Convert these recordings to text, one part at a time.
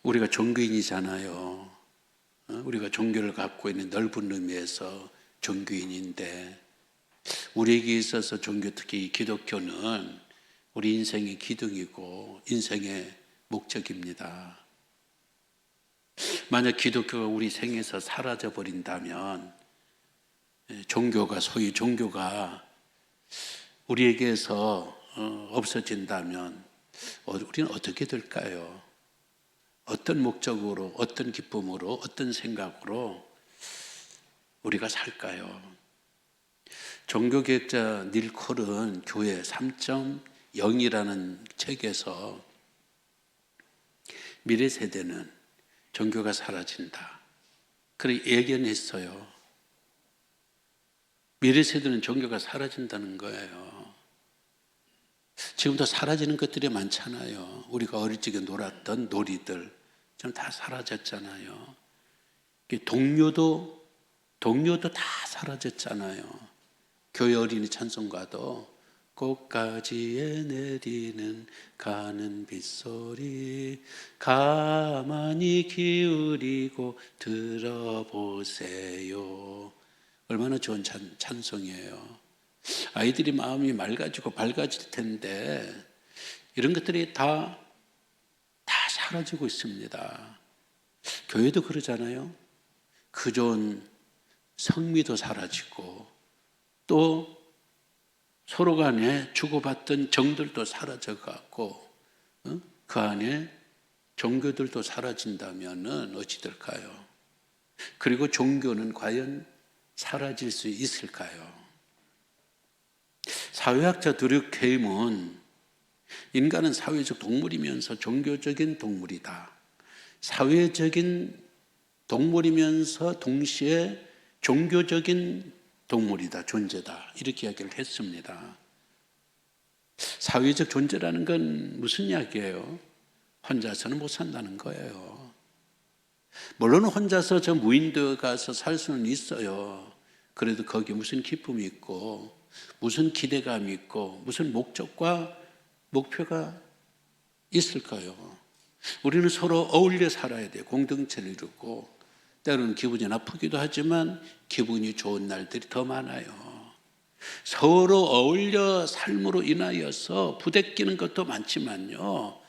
우리가 종교인이잖아요. 우리가 종교를 갖고 있는 넓은 의미에서 종교인인데, 우리에게 있어서 종교, 특히 기독교는 우리 인생의 기둥이고 인생의 목적입니다. 만약 기독교가 우리 생에서 사라져 버린다면, 종교가, 소위 종교가 우리에게서 없어진다면 우리는 어떻게 될까요? 어떤 목적으로, 어떤 기쁨으로, 어떤 생각으로 우리가 살까요? 종교개혁자 닐 콜은 교회 3.0이라는 책에서 미래 세대는 종교가 사라진다, 그렇게 예견했어요. 미래 세대는 종교가 사라진다는 거예요. 지금도 사라지는 것들이 많잖아요. 우리가 어릴 적에 놀았던 놀이들 지금 다 사라졌잖아요. 동료도 다 사라졌잖아요. 교회 어린이 찬송가도 꽃가지에 내리는 가는 빗소리 가만히 기울이고 들어보세요. 얼마나 좋은 찬송이에요. 아이들이 마음이 맑아지고 밝아질 텐데 이런 것들이 다 사라지고 있습니다. 교회도 그러잖아요. 그 좋은 성미도 사라지고 또 서로 간에 주고받던 정들도 사라져갖고 그 안에 종교들도 사라진다면 어찌 될까요? 그리고 종교는 과연 사라질 수 있을까요? 사회학자 드류 케임은 인간은 사회적 동물이면서 종교적인 동물이다. 사회적인 동물이면서 동시에 종교적인 동물이다, 존재다, 이렇게 이야기를 했습니다. 사회적 존재라는 건 무슨 이야기예요? 혼자서는 못 산다는 거예요. 물론 혼자서 저 무인도에 가서 살 수는 있어요. 그래도 거기 무슨 기쁨이 있고 무슨 기대감이 있고 무슨 목적과 목표가 있을까요? 우리는 서로 어울려 살아야 돼요. 공동체를 이루고 때로는 기분이 나쁘기도 하지만 기분이 좋은 날들이 더 많아요. 서로 어울려 삶으로 인하여서 부대끼는 것도 많지만요,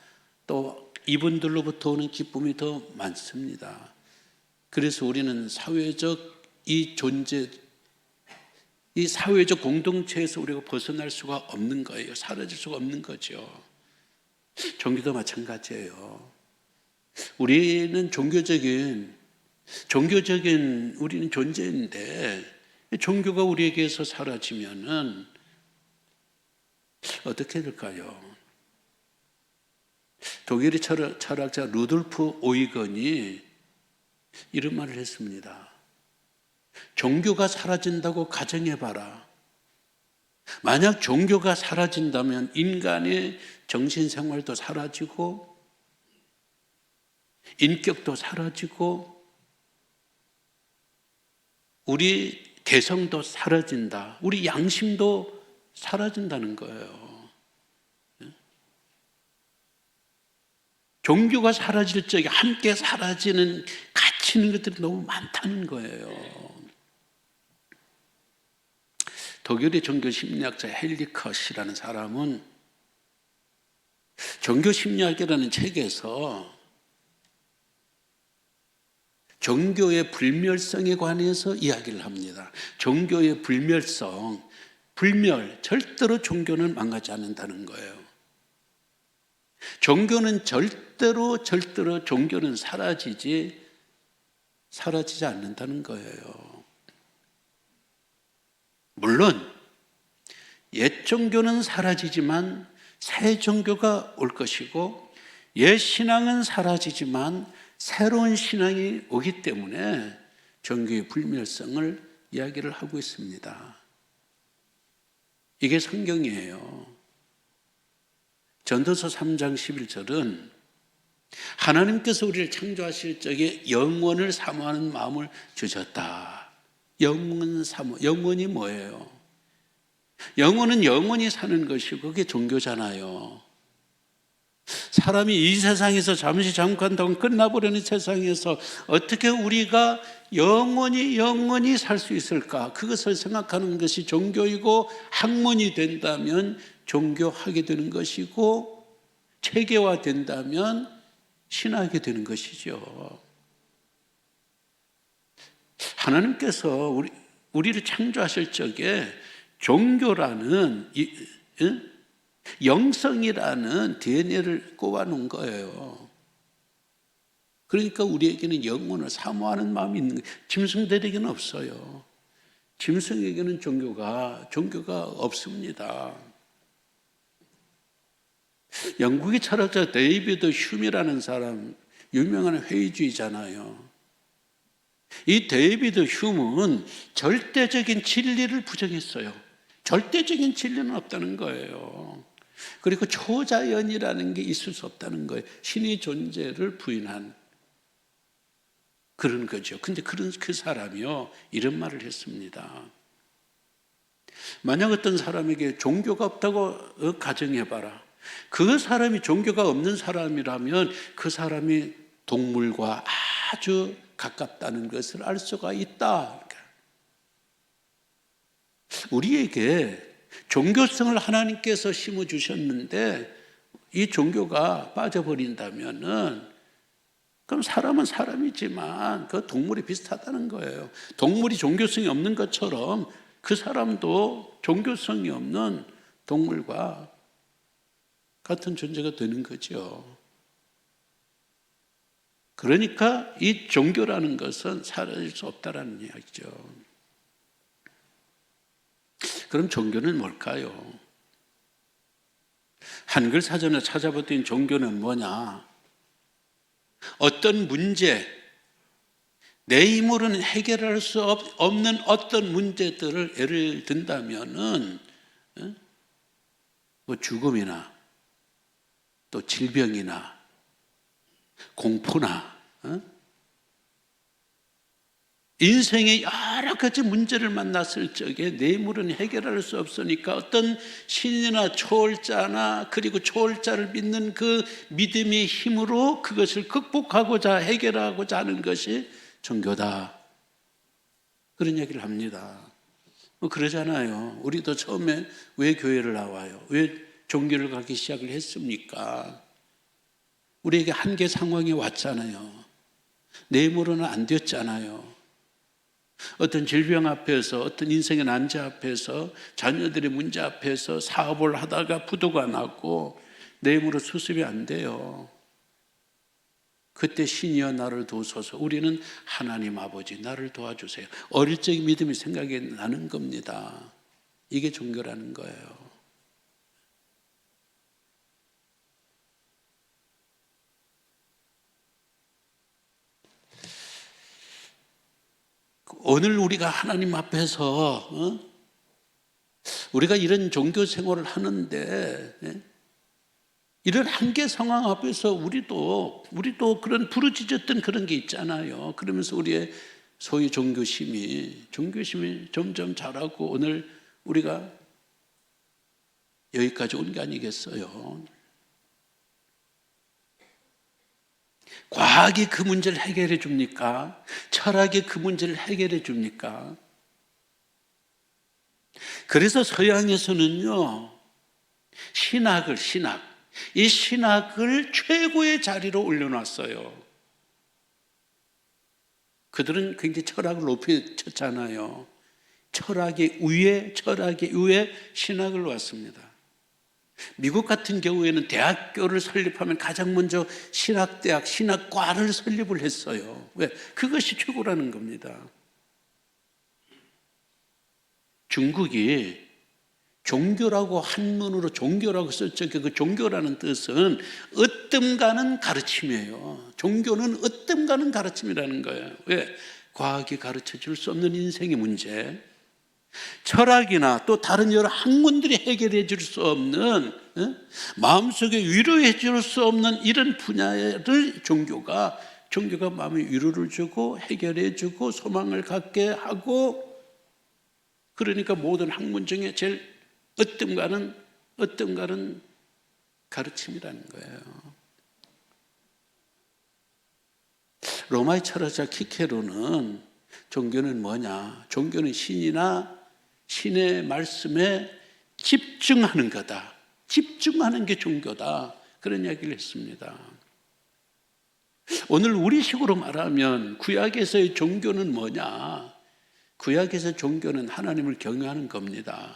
또 이분들로부터 오는 기쁨이 더 많습니다. 그래서 우리는 사회적 이 존재, 이 사회적 공동체에서 우리가 벗어날 수가 없는 거예요. 사라질 수가 없는 거죠. 종교도 마찬가지예요. 우리는 종교적인 우리는 존재인데 종교가 우리에게서 사라지면은 어떻게 될까요? 독일의 철학자 루돌프 오이건이 이런 말을 했습니다. 종교가 사라진다고 가정해봐라. 만약 종교가 사라진다면 인간의 정신생활도 사라지고 인격도 사라지고 우리 개성도 사라진다. 우리 양심도 사라진다는 거예요. 종교가 사라질 적에 함께 사라지는 가치 있는 것들이 너무 많다는 거예요. 독일의 종교 심리학자 헬리컷이라는 사람은 종교 심리학이라는 책에서 종교의 불멸성에 관해서 이야기를 합니다. 종교의 불멸성, 절대로 종교는 망하지 않는다는 거예요. 종교는 절대로 종교는 사라지지 않는다는 거예요. 물론 옛 종교는 사라지지만 새 종교가 올 것이고 옛 신앙은 사라지지만 새로운 신앙이 오기 때문에 종교의 불멸성을 이야기를 하고 있습니다. 이게 성경이에요. 전도서 3장 11절은 하나님께서 우리를 창조하실 적에 영원을 사모하는 마음을 주셨다. 영원이 뭐예요? 영혼은 영원히 사는 것이고 그게 종교잖아요. 사람이 이 세상에서 잠깐 동안 끝나버리는 세상에서 어떻게 우리가 영원히 살 수 있을까? 그것을 생각하는 것이 종교이고 학문이 된다면 종교하게 되는 것이고 체계화된다면 신하게 되는 것이죠. 하나님께서 우리를 창조하실 적에 종교라는 영성이라는 DNA를 꼽아놓은 거예요. 그러니까 우리에게는 영혼을 사모하는 마음이 있는 거예요. 짐승들에게는 없어요. 짐승에게는 종교가 없습니다. 영국의 철학자 데이비드 휴미라는 사람, 유명한 회의주의잖아요. 이 데이비드 휴무는 절대적인 진리를 부정했어요. 절대적인 진리는 없다는 거예요. 그리고 초자연이라는 게 있을 수 없다는 거예요. 신의 존재를 부인한 그런 거죠. 근데 그 사람이요, 이런 말을 했습니다. 만약 어떤 사람에게 종교가 없다고 가정해봐라. 그 사람이 종교가 없는 사람이라면 그 사람이 동물과 아주 가깝다는 것을 알 수가 있다. 우리에게 종교성을 하나님께서 심어주셨는데 이 종교가 빠져버린다면은 그럼 사람은 사람이지만 그 동물이 비슷하다는 거예요. 동물이 종교성이 없는 것처럼 그 사람도 종교성이 없는 동물과 같은 존재가 되는 거죠. 그러니까 이 종교라는 것은 사라질 수 없다라는 이야기죠. 그럼 종교는 뭘까요? 한글 사전에 찾아봤더니 종교는 뭐냐? 어떤 문제, 내 힘으로는 해결할 수 없는 어떤 문제들을 예를 든다면은 뭐 죽음이나 또 질병이나 공포나 인생의 여러 가지 문제를 만났을 적에 내 힘으로는 해결할 수 없으니까 어떤 신이나 초월자나 그리고 초월자를 믿는 그 믿음의 힘으로 그것을 극복하고자 해결하고자 하는 것이 종교다. 그런 얘기를 합니다. 뭐 그러잖아요. 우리도 처음에 왜 교회를 나와요? 왜 종교를 가기 시작을 했습니까? 우리에게 한계 상황이 왔잖아요. 내 힘으로는 안 됐잖아요. 어떤 질병 앞에서, 어떤 인생의 난제 앞에서, 자녀들의 문제 앞에서 사업을 하다가 부도가 났고 내 힘으로 수습이 안 돼요. 그때 신이여 나를 도우소서. 우리는 하나님 아버지 나를 도와주세요. 어릴 적의 믿음이 생각이 나는 겁니다. 이게 종교라는 거예요. 오늘 우리가 하나님 앞에서 우리가 이런 종교 생활을 하는데 이런 한계 상황 앞에서 우리도 그런 부르짖었던 그런 게 있잖아요. 그러면서 우리의 소위 종교심이 점점 자라고 오늘 우리가 여기까지 온 게 아니겠어요. 과학이 그 문제를 해결해 줍니까? 철학이 그 문제를 해결해 줍니까? 그래서 서양에서는요, 이 신학을 최고의 자리로 올려놨어요. 그들은 굉장히 철학을 높이 쳤잖아요. 철학의 위에 신학을 놓았습니다. 미국 같은 경우에는 대학교를 설립하면 가장 먼저 신학대학, 신학과를 설립을 했어요. 왜? 그것이 최고라는 겁니다. 중국이 종교라고 한문으로 종교라고 썼죠. 그 종교라는 뜻은 으뜸가는 가르침이에요. 종교는 으뜸가는 가르침이라는 거예요. 왜? 과학이 가르쳐 줄 수 없는 인생의 문제, 철학이나 또 다른 여러 학문들이 해결해 줄 수 없는 마음속에 위로해 줄 수 없는 이런 분야를 종교가 마음에 위로를 주고 해결해 주고 소망을 갖게 하고, 그러니까 모든 학문 중에 제일 어떤가는 가르침이라는 거예요. 로마의 철학자 키케로는 종교는 뭐냐? 종교는 신이나 신의 말씀에 집중하는 거다. 집중하는 게 종교다. 그런 이야기를 했습니다. 오늘 우리식으로 말하면 구약에서의 종교는 뭐냐? 구약에서의 종교는 하나님을 경외하는 겁니다.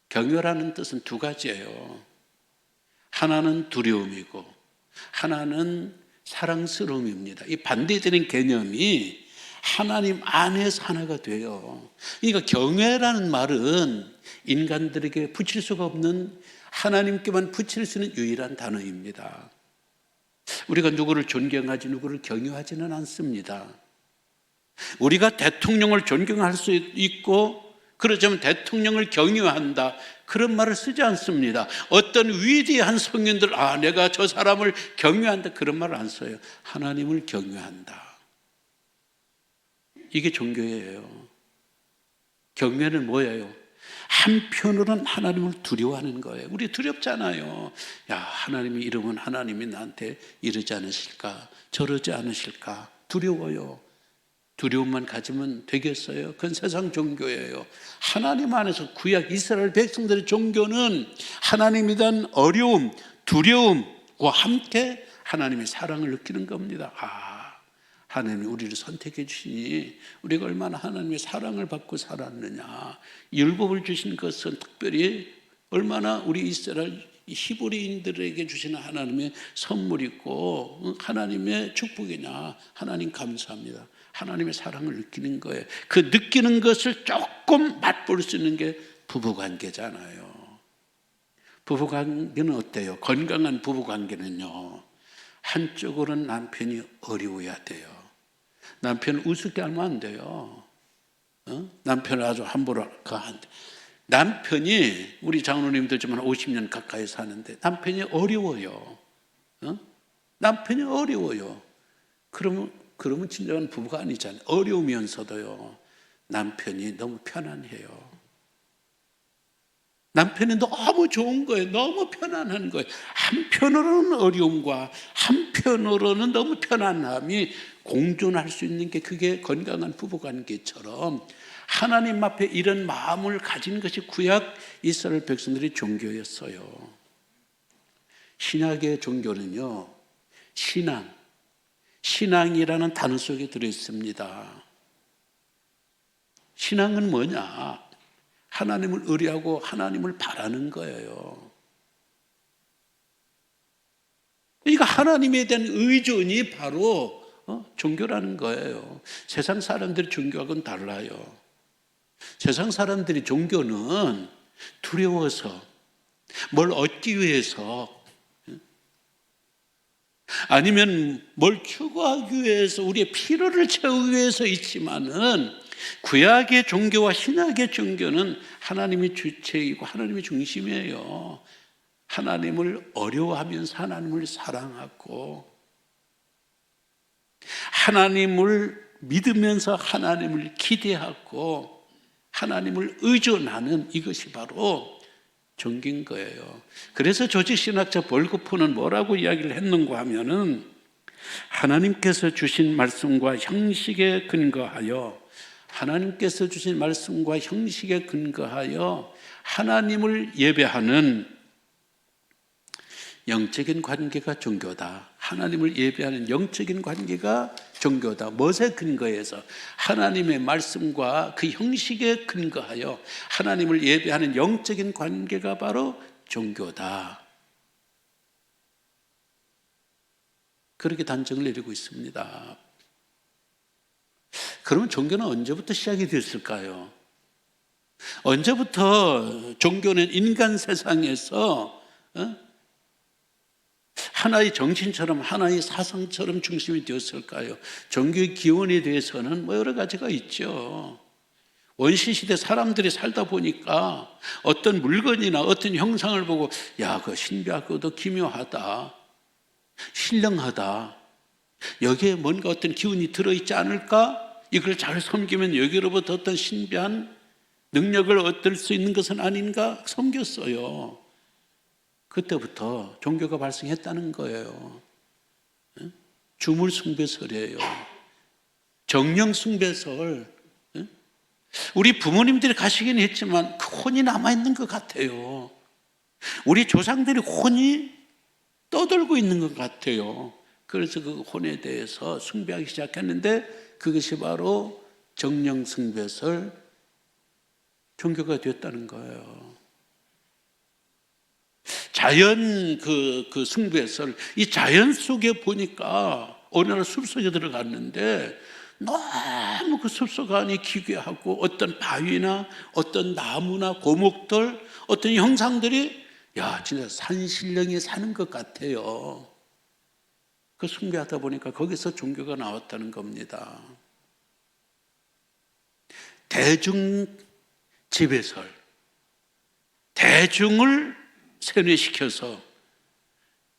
경외라는 뜻은 두 가지예요. 하나는 두려움이고 하나는 사랑스러움입니다. 이 반대되는 개념이 하나님 안에서 하나가 돼요. 그러니까 경외라는 말은 인간들에게 붙일 수가 없는, 하나님께만 붙일 수 있는 유일한 단어입니다. 우리가 누구를 존경하지 누구를 경외하지는 않습니다. 우리가 대통령을 존경할 수 있고 그러자면 대통령을 경외한다, 그런 말을 쓰지 않습니다. 어떤 위대한 성인들, 내가 저 사람을 경외한다, 그런 말을 안 써요. 하나님을 경외한다. 이게 종교예요. 경외는 뭐예요? 한편으로는 하나님을 두려워하는 거예요. 우리 두렵잖아요. 하나님이 이러면 하나님이 나한테 이러지 않으실까, 저러지 않으실까, 두려워요. 두려움만 가지면 되겠어요? 그건 세상 종교예요. 하나님 안에서 구약 이스라엘 백성들의 종교는 하나님에 대한 어려움, 두려움과 함께 하나님의 사랑을 느끼는 겁니다. 하나님이 우리를 선택해 주시니 우리가 얼마나 하나님의 사랑을 받고 살았느냐. 율법을 주신 것은 특별히 얼마나 우리 이스라엘 히브리인들에게 주시는 하나님의 선물이고 하나님의 축복이냐. 하나님 감사합니다. 하나님의 사랑을 느끼는 거예요. 그 느끼는 것을 조금 맛볼 수 있는 게 부부관계잖아요. 부부관계는 어때요? 건강한 부부관계는요, 한쪽으로는 남편이 어려워야 돼요. 남편을 우습게 하면 안 돼요. 남편을 아주 함부로 가한테. 남편이, 우리 장로님들 좀 한 50년 가까이 사는데 남편이 어려워요. 남편이 어려워요. 그러면 진정한 부부가 아니잖아요. 어려우면서도요, 남편이 너무 편안해요. 남편이 너무 좋은 거예요. 너무 편안한 거예요. 한편으로는 어려움과 한편으로는 너무 편안함이 공존할 수 있는 게, 그게 건강한 부부관계처럼 하나님 앞에 이런 마음을 가진 것이 구약 이스라엘 백성들의 종교였어요. 신약의 종교는요, 신앙이라는 단어 속에 들어있습니다. 신앙은 뭐냐? 하나님을 의뢰하고 하나님을 바라는 거예요. 그러니까 하나님에 대한 의존이 바로 종교라는 거예요. 세상 사람들이 종교하고는 달라요. 세상 사람들이 종교는 두려워서, 뭘 얻기 위해서, 아니면 뭘 추구하기 위해서, 우리의 필요를 채우기 위해서 있지만은, 구약의 종교와 신약의 종교는 하나님이 주체이고 하나님이 중심이에요. 하나님을 어려워하면서 하나님을 사랑하고, 하나님을 믿으면서 하나님을 기대하고 하나님을 의존하는, 이것이 바로 종교인 거예요. 그래서 조직신학자 볼고프는 뭐라고 이야기를 했는가 하면은, 하나님께서 주신 말씀과 형식에 근거하여 하나님을 예배하는 영적인 관계가 종교다. 하나님을 예배하는 영적인 관계가 종교다. 무엇에 근거해서? 하나님의 말씀과 그 형식에 근거하여 하나님을 예배하는 영적인 관계가 바로 종교다. 그렇게 단정을 내리고 있습니다. 그러면 종교는 언제부터 시작이 됐을까요? 언제부터 종교는 인간 세상에서 하나의 정신처럼, 하나의 사상처럼 중심이 되었을까요? 종교의 기원에 대해서는 여러 가지가 있죠. 원시시대 사람들이 살다 보니까 어떤 물건이나 어떤 형상을 보고 야, 그 신비하고도 기묘하다, 신령하다, 여기에 뭔가 어떤 기운이 들어있지 않을까? 이걸 잘 섬기면 여기로부터 어떤 신비한 능력을 얻을 수 있는 것은 아닌가? 섬겼어요. 그때부터 종교가 발생했다는 거예요. 주물 숭배설이에요. 정령 숭배설. 우리 부모님들이 가시긴 했지만 그 혼이 남아있는 것 같아요. 우리 조상들이 혼이 떠돌고 있는 것 같아요. 그래서 그 혼에 대해서 숭배하기 시작했는데 그것이 바로 정령 숭배설 종교가 되었다는 거예요. 자연 그 숭배설, 이 자연 속에 보니까 어느 날 숲속에 들어갔는데 너무 그 숲속 안이 기괴하고 어떤 바위나 어떤 나무나 고목들, 어떤 형상들이 야, 진짜 산신령이 사는 것 같아요. 그 숭배하다 보니까 거기서 종교가 나왔다는 겁니다. 대중 지배설, 대중을 세뇌시켜서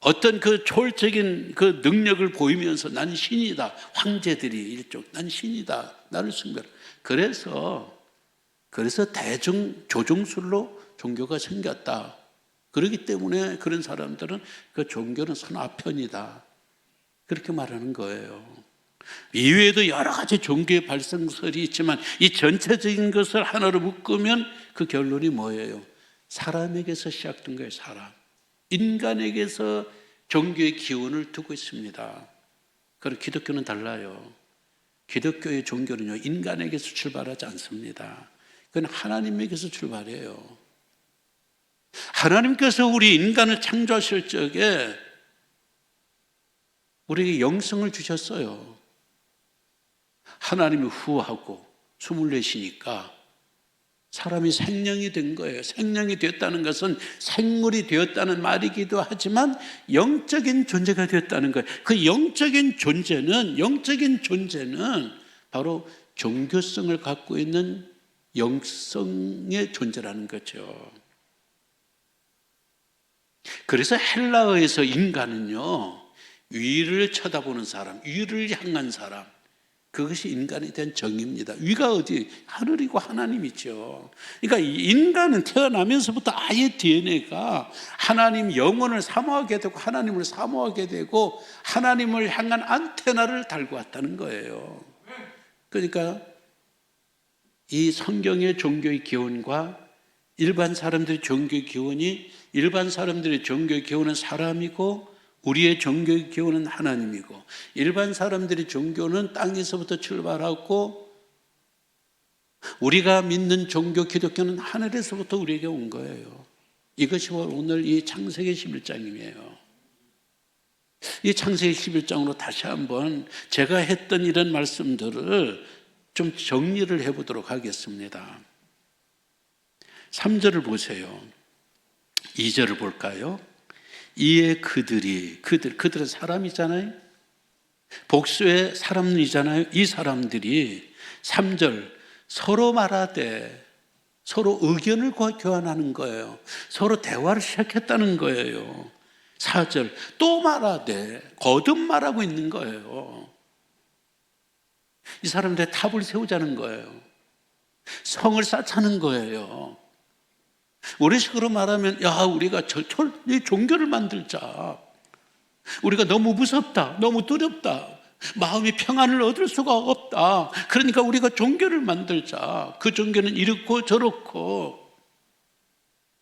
어떤 그 초월적인 그 능력을 보이면서 난 신이다. 황제들이 일종 난 신이다. 나를 숭배하라. 그래서 대중 조종술로 종교가 생겼다. 그렇기 때문에 그런 사람들은 그 종교는 선화편이다. 그렇게 말하는 거예요. 이외에도 여러 가지 종교의 발생설이 있지만 이 전체적인 것을 하나로 묶으면 그 결론이 뭐예요? 사람에게서 시작된 거예요. 사람. 인간에게서 종교의 기운을 두고 있습니다. 그리고 기독교는 달라요. 기독교의 종교는요, 인간에게서 출발하지 않습니다. 그건 하나님에게서 출발해요. 하나님께서 우리 인간을 창조하실 적에 우리에게 영성을 주셨어요. 하나님이 후하고 숨을 내쉬니까 사람이 생명이 된 거예요. 생명이 됐다는 것은 생물이 되었다는 말이기도 하지만 영적인 존재가 되었다는 거예요. 그 영적인 존재는 바로 종교성을 갖고 있는 영성의 존재라는 거죠. 그래서 헬라어에서 인간은요, 위를 쳐다보는 사람, 위를 향한 사람, 그것이 인간에 대한 정의입니다. 위가 어디? 하늘이고 하나님이죠. 그러니까 인간은 태어나면서부터 아예 DNA가 하나님 영혼을 사모하게 되고 하나님을 사모하게 되고 하나님을 향한 안테나를 달고 왔다는 거예요. 그러니까 이 성경의 종교의 기원과 일반 사람들의 종교의 기원이, 일반 사람들의 종교의 기원은 사람이고 우리의 종교의 기원은 하나님이고, 일반 사람들의 종교는 땅에서부터 출발하고 우리가 믿는 종교 기독교는 하늘에서부터 우리에게 온 거예요. 이것이 오늘 이 창세기 11장이에요. 이 창세기 11장으로 다시 한번 제가 했던 이런 말씀들을 좀 정리를 해보도록 하겠습니다. 3절을 보세요. 2절을 볼까요? 이에 그들은 사람이잖아요. 복수의 사람이잖아요. 이 사람들이 3절 서로 말하되, 서로 의견을 교환하는 거예요. 서로 대화를 시작했다는 거예요. 4절 또 말하되, 거듭 말하고 있는 거예요. 이 사람들의 탑을 세우자는 거예요. 성을 쌓자는 거예요. 우리식으로 말하면 야, 우리가 이 종교를 만들자. 우리가 너무 무섭다, 너무 두렵다, 마음이 평안을 얻을 수가 없다. 그러니까 우리가 종교를 만들자. 그 종교는 이렇고 저렇고.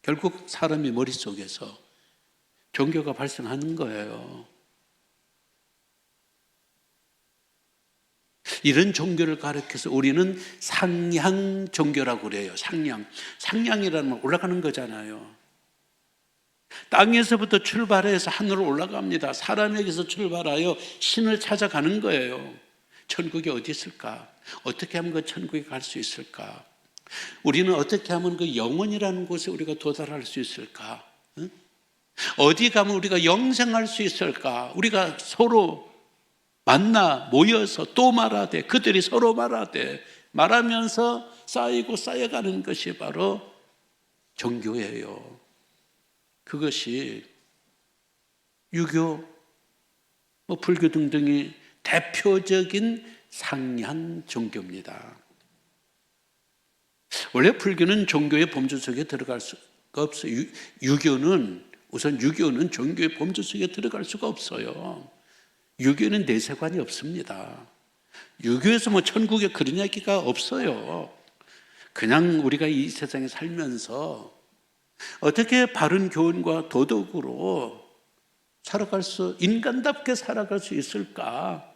결국 사람의 머릿속에서 종교가 발생하는 거예요. 이런 종교를 가르쳐서 우리는 상향 종교라고 그래요. 상향이라는 말 올라가는 거잖아요. 땅에서부터 출발해서 하늘로 올라갑니다. 사람에게서 출발하여 신을 찾아가는 거예요. 천국이 어디 있을까? 어떻게 하면 그 천국에 갈 수 있을까? 우리는 어떻게 하면 그 영원이라는 곳에 우리가 도달할 수 있을까? 어디 가면 우리가 영생할 수 있을까? 우리가 서로 만나 모여서 또 말하되, 그들이 서로 말하되, 말하면서 쌓이고 쌓여가는 것이 바로 종교예요. 그것이 유교, 불교 등등이 대표적인 상향 종교입니다. 원래 불교는 종교의 범주 속에 들어갈 수가 없어요. 우선 유교는 종교의 범주 속에 들어갈 수가 없어요. 유교는 내세관이 없습니다. 유교에서 천국에 그런 이야기가 없어요. 그냥 우리가 이 세상에 살면서 어떻게 바른 교훈과 도덕으로 인간답게 살아갈 수 있을까?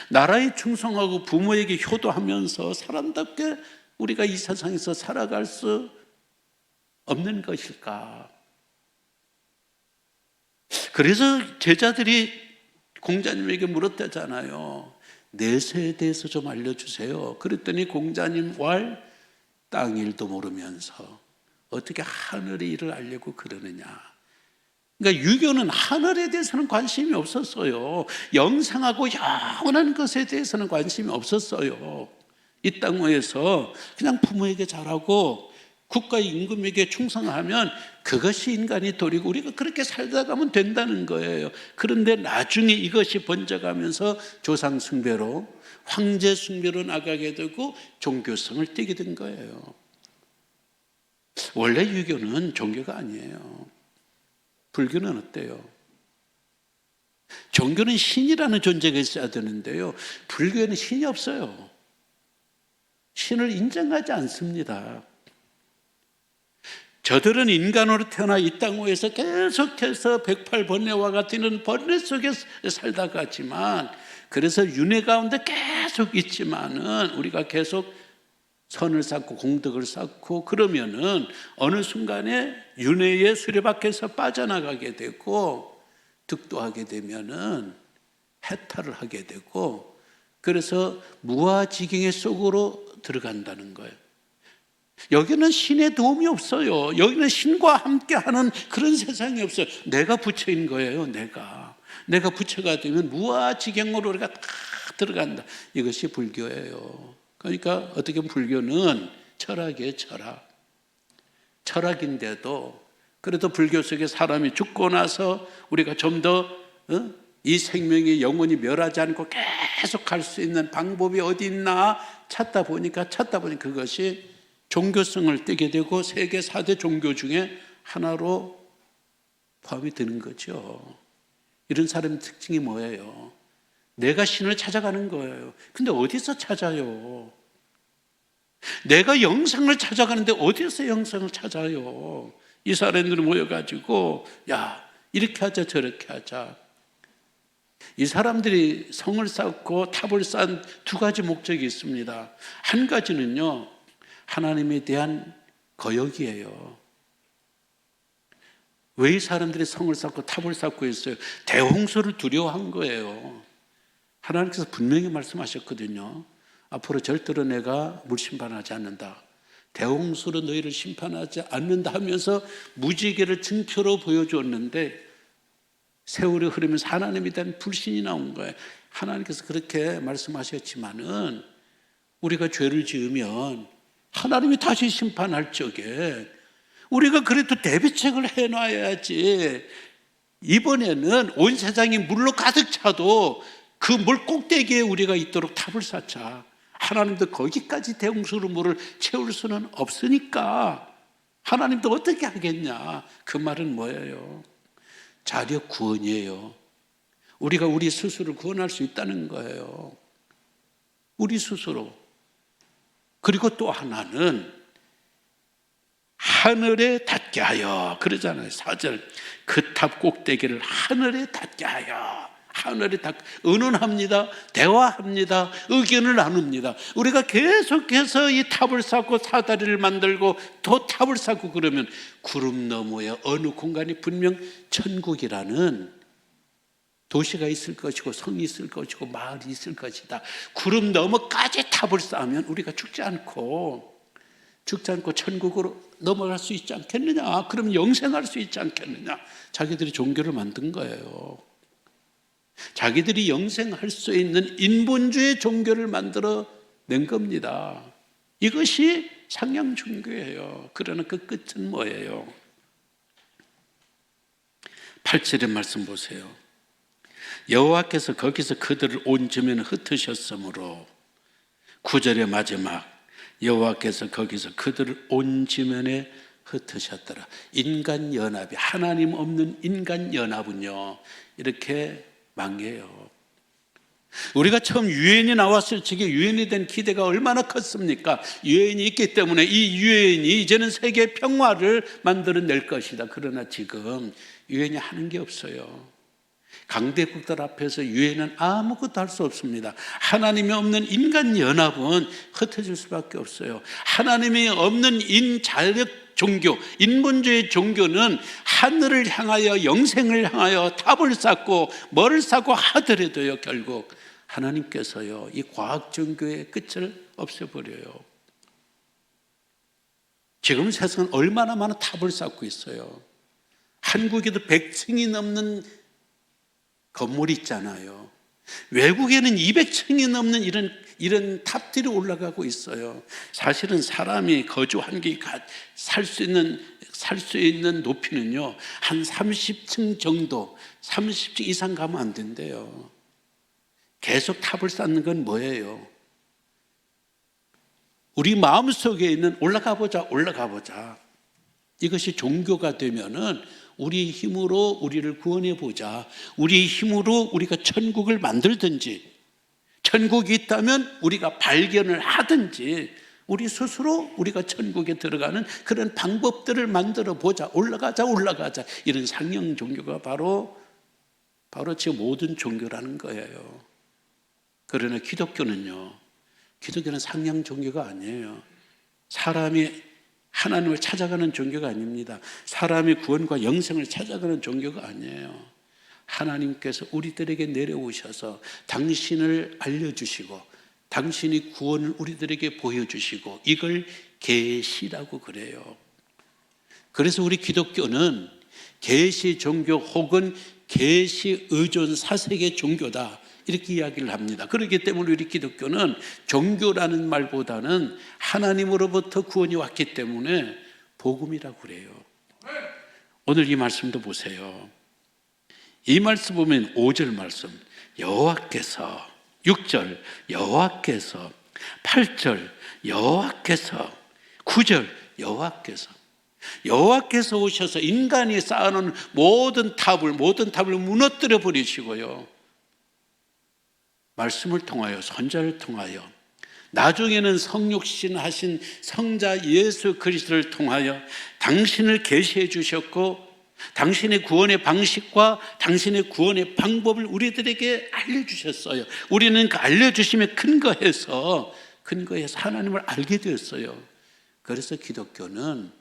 나라에 충성하고 부모에게 효도하면서 사람답게 우리가 이 세상에서 살아갈 수 없는 것일까? 그래서 제자들이 공자님에게 물었다잖아요. 내세에 대해서 좀 알려주세요. 그랬더니 공자님 땅 일도 모르면서 어떻게 하늘의 일을 알려고 그러느냐. 그러니까 유교는 하늘에 대해서는 관심이 없었어요. 영생하고 영원한 것에 대해서는 관심이 없었어요. 이 땅에서 그냥 부모에게 잘하고 국가의 임금에게 충성하면 그것이 인간이 도리고 우리가 그렇게 살다 가면 된다는 거예요. 그런데 나중에 이것이 번져가면서 조상 숭배로, 황제 숭배로 나가게 되고 종교성을 띠게 된 거예요. 원래 유교는 종교가 아니에요. 불교는 어때요? 종교는 신이라는 존재가 있어야 되는데요, 불교에는 신이 없어요. 신을 인정하지 않습니다. 저들은 인간으로 태어나 이 땅 위에서 계속해서 108번뇌와 같은 번뇌 속에 살다가지만, 그래서 윤회 가운데 계속 있지만은 우리가 계속 선을 쌓고 공덕을 쌓고 그러면은 어느 순간에 윤회의 수레바퀴에서 빠져나가게 되고 득도하게 되면은 해탈을 하게 되고, 그래서 무아지경의 속으로 들어간다는 거예요. 여기는 신의 도움이 없어요. 여기는 신과 함께하는 그런 세상이 없어요. 내가 부처인 거예요. 내가 부처가 되면 무아지경으로 우리가 다 들어간다. 이것이 불교예요. 그러니까 어떻게 보면 불교는 철학이에요. 철학인데도 그래도 불교 속에 사람이 죽고 나서 우리가 좀 더 이 생명이 영원히 멸하지 않고 계속 갈 수 있는 방법이 어디 있나 찾다 보니까 그것이 종교성을 띠게 되고 세계 4대 종교 중에 하나로 포함이 되는 거죠. 이런 사람의 특징이 뭐예요? 내가 신을 찾아가는 거예요. 근데 어디서 찾아요? 내가 영생을 찾아가는데 어디서 영생을 찾아요? 이 사람들이 모여가지고 이렇게 하자 저렇게 하자. 이 사람들이 성을 쌓고 탑을 쌓은 두 가지 목적이 있습니다. 한 가지는요, 하나님에 대한 거역이에요. 왜 이 사람들이 성을 쌓고 탑을 쌓고 있어요? 대홍수를 두려워한 거예요. 하나님께서 분명히 말씀하셨거든요. 앞으로 절대로 내가 물심판하지 않는다. 대홍수로 너희를 심판하지 않는다 하면서 무지개를 증표로 보여주었는데 세월이 흐르면서 하나님에 대한 불신이 나온 거예요. 하나님께서 그렇게 말씀하셨지만은 우리가 죄를 지으면 하나님이 다시 심판할 적에 우리가 그래도 대비책을 해놔야지. 이번에는 온 세상이 물로 가득 차도 그 물 꼭대기에 우리가 있도록 탑을 쌓자. 하나님도 거기까지 대홍수로 물을 채울 수는 없으니까 하나님도 어떻게 하겠냐. 그 말은 뭐예요? 자력 구원이에요. 우리가 우리 스스로를 구원할 수 있다는 거예요. 우리 스스로. 그리고 또 하나는 하늘에 닿게 하여, 그러잖아요. 4절. 그 탑 꼭대기를 하늘에 닿게 하여. 하늘에 의논합니다. 대화합니다. 의견을 나눕니다. 우리가 계속해서 이 탑을 쌓고 사다리를 만들고 또 탑을 쌓고 그러면 구름 너머에 어느 공간이 분명 천국이라는 도시가 있을 것이고 성이 있을 것이고 마을이 있을 것이다. 구름 너머까지 탑을 쌓으면 우리가 죽지 않고 천국으로 넘어갈 수 있지 않겠느냐. 그럼 영생할 수 있지 않겠느냐. 자기들이 종교를 만든 거예요. 자기들이 영생할 수 있는 인본주의 종교를 만들어 낸 겁니다. 이것이 상향 종교예요. 그러나 그 끝은 뭐예요? 8절의 말씀 보세요. 여호와께서 거기서 그들을 온 지면에 흩으셨으므로, 9절의 마지막, 여호와께서 거기서 그들을 온 지면에 흩으셨더라. 인간 연합이, 하나님 없는 인간 연합은요 이렇게 망해요. 우리가 처음 유엔이 나왔을 적에 유엔에 대한 기대가 얼마나 컸습니까? 유엔이 있기 때문에 이 유엔이 이제는 세계 평화를 만들어낼 것이다. 그러나 지금 유엔이 하는 게 없어요. 강대국들 앞에서 유엔은 아무것도 할 수 없습니다. 하나님이 없는 인간 연합은 흩어질 수밖에 없어요. 하나님이 없는 인자력 종교, 인본주의 종교는 하늘을 향하여, 영생을 향하여 탑을 쌓고 뭐를 쌓고 하더라도요 결국 하나님께서요 이 과학 종교의 끝을 없애버려요. 지금 세상은 얼마나 많은 탑을 쌓고 있어요. 한국에도 100층이 넘는 건물이 있잖아요. 외국에는 200층이 넘는 이런 탑들이 올라가고 있어요. 사실은 사람이 거주 환경이 살 수 있는 높이는요 한 30층 정도, 30층 이상 가면 안 된대요. 계속 탑을 쌓는 건 뭐예요? 우리 마음속에 있는 올라가 보자. 이것이 종교가 되면은 우리 힘으로 우리를 구원해 보자. 우리 힘으로 우리가 천국을 만들든지, 천국이 있다면 우리가 발견을 하든지, 우리 스스로 우리가 천국에 들어가는 그런 방법들을 만들어 보자. 올라가자. 이런 상형 종교가 바로 제 모든 종교라는 거예요. 그러나 기독교는 상향 종교가 아니에요. 사람이 하나님을 찾아가는 종교가 아닙니다. 사람이 구원과 영생을 찾아가는 종교가 아니에요. 하나님께서 우리들에게 내려오셔서 당신을 알려주시고 당신이 구원을 우리들에게 보여주시고 이걸 계시라고 그래요. 그래서 우리 기독교는 계시 종교 혹은 계시 의존 사색의 종교다 이렇게 이야기를 합니다. 그렇기 때문에 우리 기독교는 종교라는 말보다는 하나님으로부터 구원이 왔기 때문에 복음이라고 그래요. 오늘 이 말씀도 보세요. 이 말씀 보면 5절 말씀, 여호와께서, 6절 여호와께서, 8절 여호와께서, 9절 여호와께서 오셔서 인간이 쌓아놓은 모든 탑을 무너뜨려 버리시고요, 말씀을 통하여, 선자를 통하여, 나중에는 성육신 하신 성자 예수 그리스도를 통하여 당신을 계시해 주셨고 당신의 구원의 방식과 당신의 구원의 방법을 우리들에게 알려주셨어요. 우리는 그 알려주심에 근거해서 하나님을 알게 되었어요. 그래서 기독교는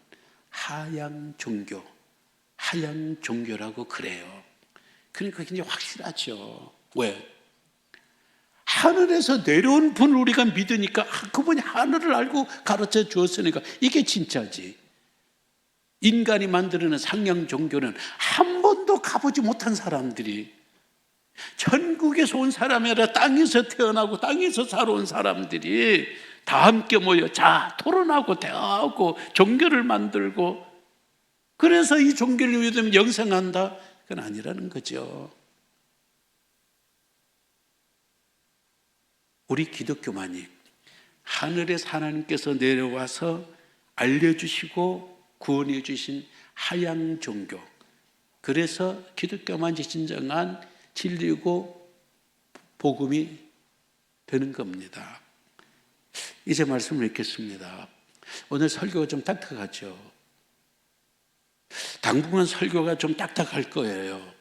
하향 종교라고 그래요. 그러니까 굉장히 확실하죠. 왜? 하늘에서 내려온 분을 우리가 믿으니까 그분이 하늘을 알고 가르쳐 주었으니까 이게 진짜지. 인간이 만들어낸 상향 종교는 한 번도 가보지 못한 사람들이, 천국에서 온 사람이 아니라 땅에서 태어나고 땅에서 살아온 사람들이 다 함께 모여 토론하고 대화하고 종교를 만들고, 그래서 이 종교를 믿으면 영생한다? 그건 아니라는 거죠. 우리 기독교만이 하늘에서 하나님께서 내려와서 알려주시고 구원해 주신 하향 종교, 그래서 기독교만이 진정한 진리고 복음이 되는 겁니다. 이제 말씀을 읽겠습니다. 오늘 설교가 좀 딱딱하죠. 당분간 설교가 좀 딱딱할 거예요.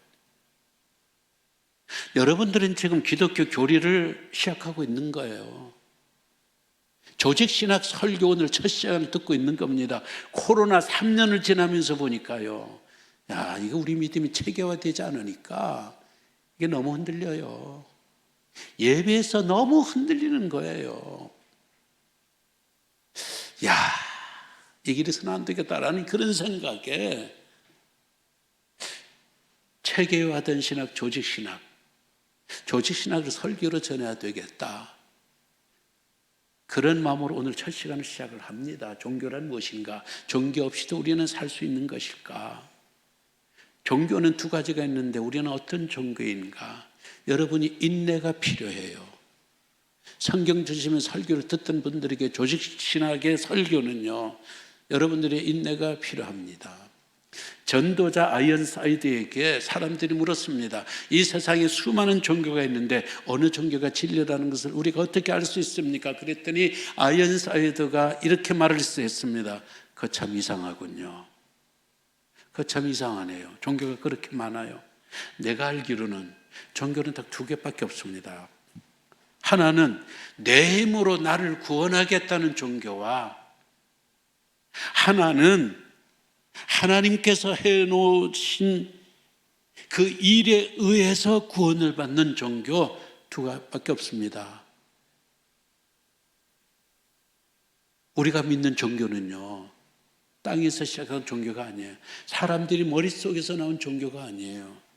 여러분들은 지금 기독교 교리를 시작하고 있는 거예요. 조직신학 설교 오늘 첫 시간을 듣고 있는 겁니다. 코로나 3년을 지나면서 보니까요, 이거 우리 믿음이 체계화되지 않으니까 이게 너무 흔들려요. 예배에서 너무 흔들리는 거예요. 이 길에서는 안 되겠다라는 그런 생각에 체계화된 신학, 조직신학을 설교로 전해야 되겠다. 그런 마음으로 오늘 첫 시간을 시작을 합니다. 종교란 무엇인가? 종교 없이도 우리는 살 수 있는 것일까? 종교는 두 가지가 있는데 우리는 어떤 종교인가? 여러분이 인내가 필요해요. 성경 주시면 설교를 듣던 분들에게 조직신학의 설교는요, 여러분들의 인내가 필요합니다. 전도자 아이언사이드에게 사람들이 물었습니다. 이 세상에 수많은 종교가 있는데 어느 종교가 진리라는 것을 우리가 어떻게 알 수 있습니까? 그랬더니 아이언사이드가 이렇게 말을 했습니다. 그거 참 이상하군요. 그거 참 이상하네요. 종교가 그렇게 많아요. 내가 알기로는 종교는 딱 두 개밖에 없습니다. 하나는 내 힘으로 나를 구원하겠다는 종교와, 하나는 하나님께서 해놓으신 그 일에 의해서 구원을 받는 종교, 두 가지밖에 없습니다. 우리가 믿는 종교는요, 땅에서 시작한 종교가 아니에요. 사람들이 머릿속에서 나온 종교가 아니에요.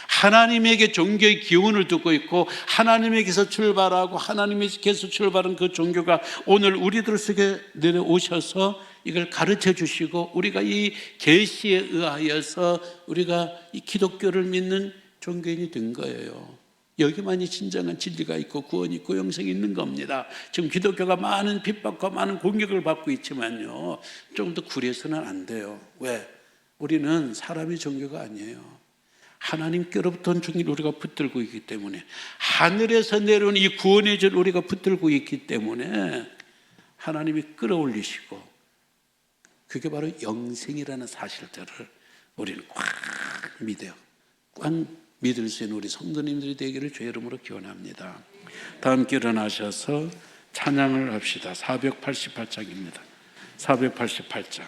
하나님에게 종교의 기운을 두고 있고, 하나님에게서 출발하고 하나님에게서 출발한 그 종교가 오늘 우리들 속에 내려오셔서 이걸 가르쳐 주시고, 우리가 이 계시에 의하여서 우리가 이 기독교를 믿는 종교인이 된 거예요. 여기만이 진정한 진리가 있고 구원이 있고 영생이 있는 겁니다. 지금 기독교가 많은 핍박과 많은 공격을 받고 있지만요, 좀 더 구려서는 안 돼요. 왜? 우리는 사람의 종교가 아니에요. 하나님께로부터 온 종교를 우리가 붙들고 있기 때문에, 하늘에서 내려온 이 구원의 줄 우리가 붙들고 있기 때문에 하나님이 끌어올리시고, 그게 바로 영생이라는 사실들을 우리는 꽉 믿어요. 꽉 믿을 수 있는 우리 성도님들이 되기를 주의 이름으로 기원합니다. 다 함께 일어나셔서 찬양을 합시다. 488장입니다. 488장.